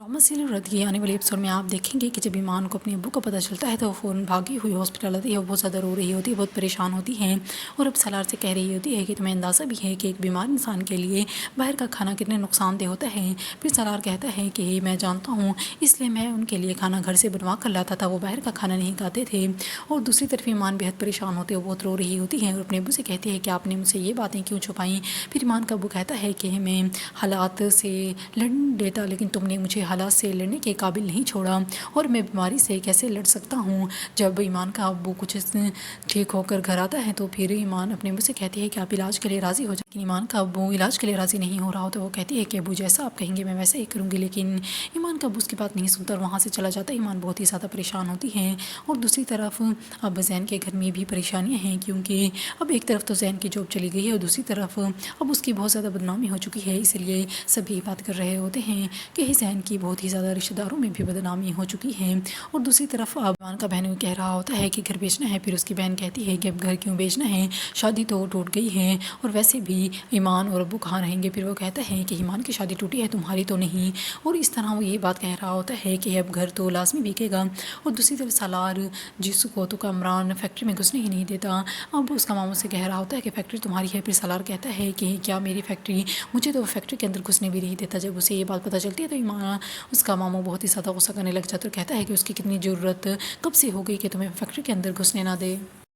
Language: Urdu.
مسیل رد کی آنے والے ایپیسوڈ میں آپ دیکھیں گے کہ جب ایمان کو اپنے ابو کا پتہ چلتا ہے تو وہ فوراً بھاگی ہوئی ہاسپٹل آتی ہے. وہ بہت زیادہ رو رہی ہوتی ہے, بہت پریشان ہوتی ہے اور اب سالار سے کہہ رہی ہوتی ہے کہ تمہیں اندازہ بھی ہے کہ ایک بیمار انسان کے لیے باہر کا کھانا کتنے نقصان دہ ہوتا ہے. پھر سالار کہتا ہے کہ میں جانتا ہوں, اس لیے میں ان کے لیے کھانا گھر سے بنوا کر لاتا تھا, وہ باہر کا کھانا نہیں کھاتے تھے. اور دوسری طرف ایمان بہت پریشان ہوتے ہیں, وہ بہت رو رہی ہوتی ہے اور اپنے ابو سے کہتی ہے کہ آپ نے مجھ سے یہ باتیں کیوں چھپائیں. پھر ایمان کا ابو کہتا ہے کہ میں حالات سے لڑ لیتا, لیکن تم نے مجھے حالات سے لڑنے کے قابل نہیں چھوڑا اور میں بیماری سے کیسے لڑ سکتا ہوں. جب ایمان کا ابو کچھ ٹھیک ہو کر گھر آتا ہے تو پھر ایمان اپنے ابو سے کہتی ہے کہ آپ علاج کے لیے راضی ہو جائیں. لیکن ایمان کا ابو علاج کے لیے راضی نہیں ہو رہا ہو تو وہ کہتی ہے کہ ابو جیسا آپ کہیں گے میں ویسے ہی کروں گی. لیکن ایمان کا ابو اس کی بات نہیں سنتا اور وہاں سے چلا جاتا ہے. ایمان بہت ہی زیادہ پریشان ہوتی ہے اور دوسری طرف اب زین کے گھر میں بھی پریشانیاں ہیں, کیونکہ اب ایک طرف تو زین کی جاب چلی گئی ہے اور دوسری طرف اب اس کی بہت زیادہ بدنامی ہو چکی ہے. اس لیے سب یہ بات کر رہے ہوتے ہیں کہ زین کی بہت ہی زیادہ رشتہ داروں میں بھی بدنامی ہو چکی ہے. اور دوسری طرف اب ایمان کا بہن کہہ رہا ہوتا ہے کہ گھر بیچنا ہے. پھر اس کی بہن کہتی ہے کہ اب گھر کیوں بیچنا ہے, شادی تو ٹوٹ گئی ہے اور ویسے بھی ایمان اور ابو کہاں رہیں گے. پھر وہ کہتا ہے کہ ایمان کی شادی ٹوٹی ہے, تمہاری تو نہیں. اور اس طرح وہ یہ بات کہہ رہا ہوتا ہے کہ اب گھر تو لازمی بکے گا. اور دوسری طرف سالار جس کو تو کامران فیکٹری میں گھسنے ہی نہیں دیتا, اب اس کا ماموں سے کہہ رہا ہوتا ہے کہ فیکٹری تمہاری ہے. پھر سالار کہتا ہے کہ کیا میری فیکٹری, مجھے تو فیکٹری کے اندر گھسنے بھی نہیں دیتا. جب اسے یہ بات پتہ چلتی ہے تو ایمان اس کا ماموں بہت ہی زیادہ غصہ کرنے لگ جاتا ہے اور کہتا ہے کہ اس کی کتنی ضرورت کب سے ہو گئی کہ تمہیں فیکٹری کے اندر گھسنے نہ دے.